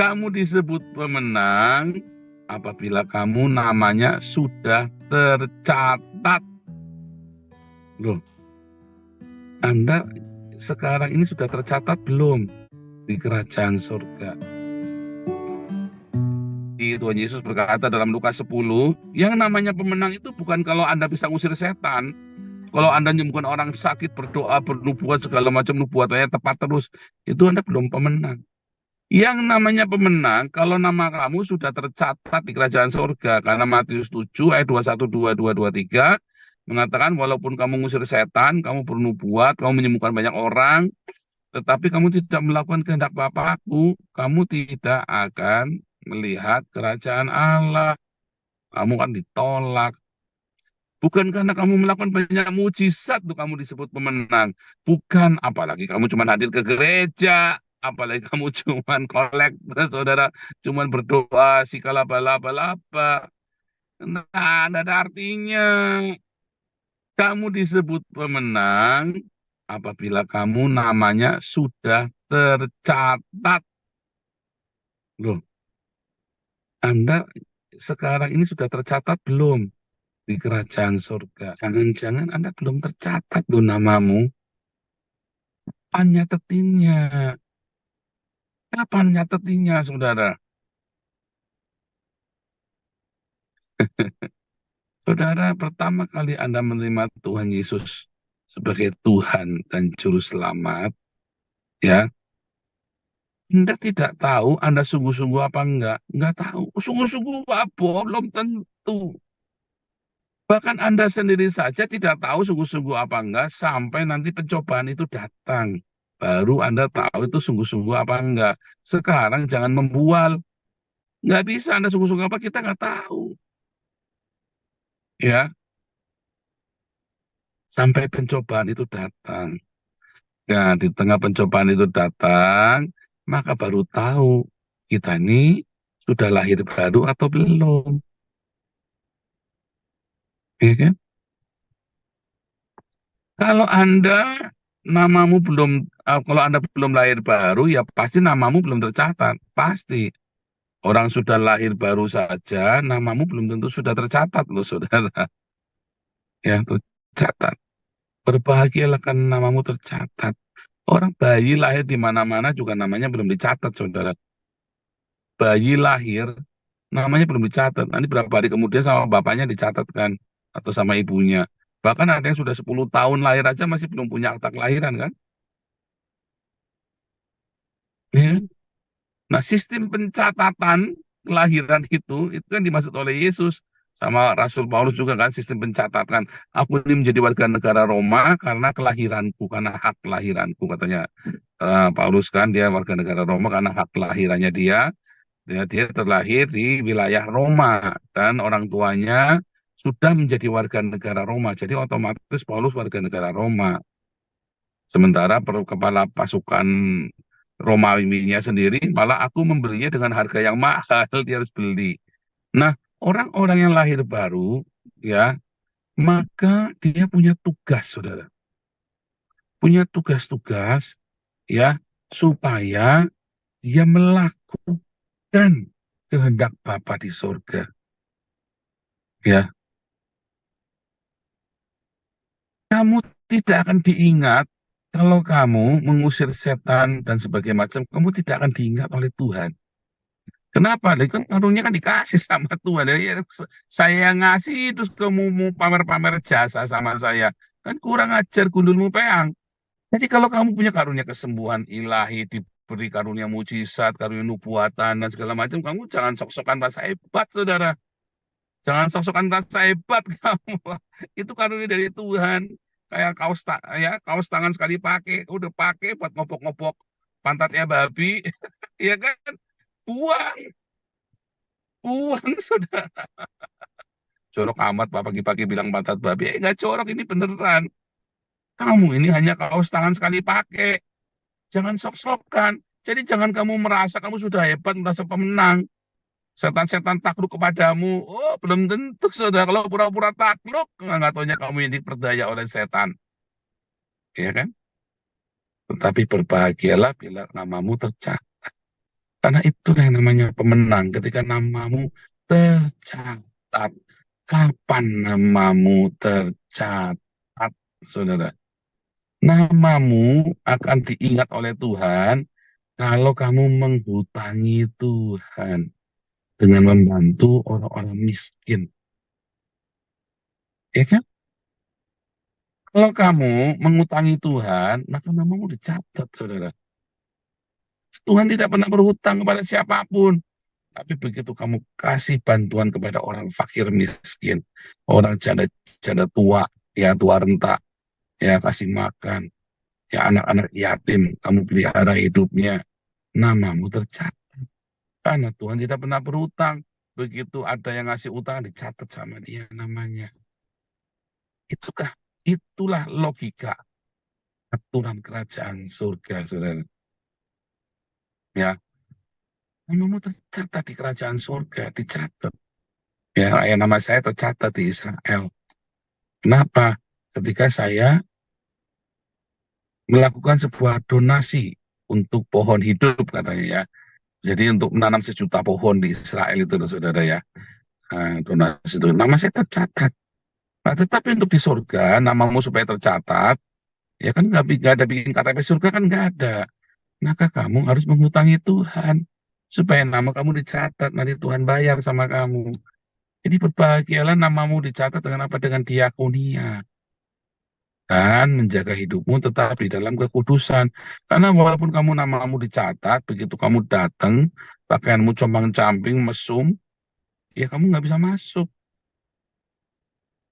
Kamu disebut pemenang apabila kamu namanya sudah tercatat. Loh, Anda sekarang ini sudah tercatat belum di kerajaan surga? Tuhan Yesus berkata dalam Lukas 10, yang namanya pemenang itu bukan kalau Anda bisa ngusir setan, kalau Anda menyembuhkan orang sakit, berdoa, bernubuat, segala macam nubuatannya tepat terus, itu Anda belum pemenang. Yang namanya pemenang, kalau nama kamu sudah tercatat di kerajaan surga, karena Matius 7 ayat 21, 22, 23, mengatakan walaupun kamu ngusir setan, kamu bernubuat, kamu menyembuhkan banyak orang, tetapi kamu tidak melakukan kehendak Bapakku, kamu tidak akan melihat kerajaan Allah. Kamu kan ditolak. Bukan karena kamu melakukan banyak mujizat tuh kamu disebut pemenang. Bukan, apalagi kamu cuma hadir ke gereja, apalagi kamu cuma kolektor, saudara, cuma berdoa, sikala laba-laba. Nah, ada artinya. Kamu disebut pemenang apabila kamu namanya sudah tercatat. Loh, Anda sekarang ini sudah tercatat belum di kerajaan surga? Jangan-jangan Anda belum tercatat tuh namamu. Kapan nyatetinnya? Kapan nyatetinnya, saudara? Saudara, pertama kali Anda menerima Tuhan Yesus sebagai Tuhan dan Juru Selamat, ya, Anda tidak tahu Anda sungguh-sungguh apa enggak. Enggak tahu. Sungguh-sungguh apa? Belum tentu. Bahkan Anda sendiri saja tidak tahu sungguh-sungguh apa enggak sampai nanti pencobaan itu datang. Baru Anda tahu itu sungguh-sungguh apa enggak. Sekarang jangan membual. Nggak bisa Anda sungguh-sungguh apa, kita nggak tahu. Ya, sampai pencobaan itu datang. Nah, di tengah pencobaan itu datang, maka baru tahu kita ini sudah lahir baru atau belum. Ya kan? Kalau Anda namamu belum, kalau Anda belum lahir baru, ya pasti namamu belum tercatat. Pasti. Orang sudah lahir baru saja, namamu belum tentu sudah tercatat loh, saudara. Ya, tercatat. Berbahagialah karena namamu tercatat. Orang bayi lahir di mana-mana juga namanya belum dicatat, saudara. Bayi lahir, namanya belum dicatat. Nanti berapa hari kemudian sama bapaknya dicatatkan atau sama ibunya. Bahkan ada yang sudah 10 tahun lahir aja masih belum punya akta kelahiran kan? Ya. Nah, sistem pencatatan kelahiran itu kan dimaksud oleh Yesus. Sama Rasul Paulus juga kan sistem pencatatan. Aku ini menjadi warga negara Roma karena kelahiranku, karena hak kelahiranku katanya. Paulus kan dia warga negara Roma karena hak kelahirannya dia. Dia terlahir di wilayah Roma dan orang tuanya sudah menjadi warga negara Roma. Jadi otomatis Paulus warga negara Roma. Sementara kepala pasukan Romawinya sendiri malah aku membelinya dengan harga yang mahal, dia harus beli. Nah, orang-orang yang lahir baru, ya, maka dia punya tugas, saudara. Punya tugas-tugas, ya, supaya dia melakukan kehendak Bapa di surga. Ya, kamu tidak akan diingat kalau kamu mengusir setan dan sebagainya macam, kamu tidak akan diingat oleh Tuhan. Kenapa? Lah, kan karunia kan dikasih sama Tuhan. Ya, saya yang ngasih terus kamu mau pamer-pamer jasa sama saya. Kan kurang ajar gundulmu peang. Jadi kalau kamu punya karunia kesembuhan ilahi, diberi karunia mujizat, karunia nubuatan dan segala macam, kamu jangan sok-sokan rasa hebat, saudara. Jangan sok-sokan rasa hebat kamu. Itu karunia dari Tuhan. Kayak kaos tangan sekali pakai, udah pakai buat ngopok-ngopok pantatnya babi, ya kan? Buang, buang, saudara. Jorok amat Pak pagi-pagi bilang pantat babi. Nggak jorok, ini beneran. Kamu ini hanya kaos tangan sekali pakai. Jangan sok-sokan. Jadi jangan kamu merasa kamu sudah hebat, merasa pemenang. Setan-setan takluk kepadamu. Oh, belum tentu, saudara. Kalau pura-pura takluk, nggak taunya kamu yang diperdaya oleh setan. Ya kan? Tetapi berbahagialah bila namamu tercatat. Karena itulah yang namanya pemenang ketika namamu tercatat. Kapan namamu tercatat, saudara? Namamu akan diingat oleh Tuhan kalau kamu menghutangi Tuhan dengan membantu orang-orang miskin. Ya kan? Kalau kamu mengutangi Tuhan, maka namamu dicatat, saudara. Tuhan tidak pernah berhutang kepada siapapun. Tapi begitu kamu kasih bantuan kepada orang fakir miskin, orang janda-janda tua, ya tua renta, ya kasih makan, ya anak-anak yatim, kamu pelihara hidupnya, namamu tercatat. Karena Tuhan tidak pernah berhutang. Begitu ada yang ngasih utang, dicatat sama dia namanya. Itukah, itulah logika aturan kerajaan surga, saudara. Ya, namamu tercatat di kerajaan surga, dicatat. Ya, kayak nama saya tercatat di Israel. Kenapa? Ketika saya melakukan sebuah donasi untuk pohon hidup katanya ya. Jadi untuk menanam 1 juta pohon di Israel itu loh, saudara ya. Nah, donasi itu nama saya tercatat. Nah, tetapi untuk di surga namamu supaya tercatat, ya kan nggak ada bikin KTP surga kan nggak ada. Maka kamu harus menghutangi Tuhan supaya nama kamu dicatat, nanti Tuhan bayar sama kamu. Jadi berbahagialah namamu dicatat dengan apa? Dengan diakonia. Dan menjaga hidupmu tetap di dalam kekudusan. Karena walaupun kamu namamu dicatat, begitu kamu datang, pakaianmu compang-camping, mesum, ya kamu nggak bisa masuk.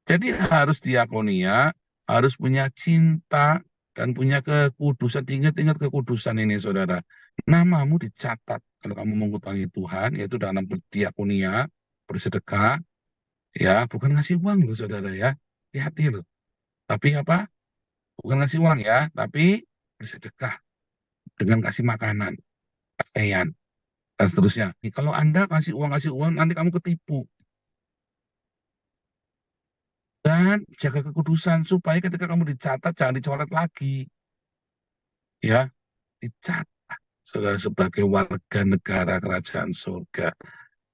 Jadi harus diakonia, harus punya cinta, dan punya kekudusan. Ingat-ingat kekudusan ini, saudara. Namamu dicatat. Kalau kamu mengutangi Tuhan, yaitu dalam berdiakonia, bersedekah, ya bukan ngasih uang loh, saudara ya. Hati-hati loh. Tapi apa? Bukan ngasih uang ya, tapi bersedekah dengan kasih makanan, pakaian, dan seterusnya. Kalau Anda kasih uang, nanti kamu ketipu. Dan jaga kekudusan supaya ketika kamu dicatat, jangan dicoret lagi. Ya, dicatat saudara sebagai warga negara kerajaan surga.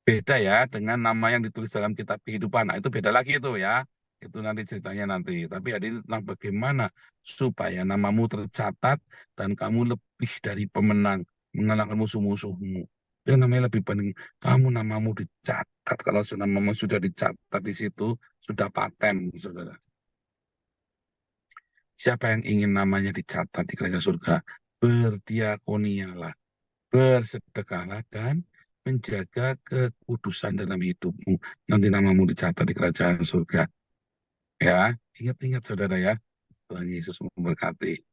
Beda ya dengan nama yang ditulis dalam kitab kehidupan. Nah, itu beda lagi itu ya. Itu nanti ceritanya nanti. Tapi hari ini tentang bagaimana supaya namamu tercatat dan kamu lebih dari pemenang mengalahkan musuh-musuhmu. Yang namanya lebih penting, kamu namamu dicatat. Kalau namamu sudah dicatat di situ, sudah paten, saudara. Siapa yang ingin namanya dicatat di kerajaan surga? Berdiakonialah, bersedekahlah, dan menjaga kekudusan dalam hidupmu. Nanti namamu dicatat di kerajaan surga. Ya, ingat-ingat saudara ya. Tuhan Yesus memberkati.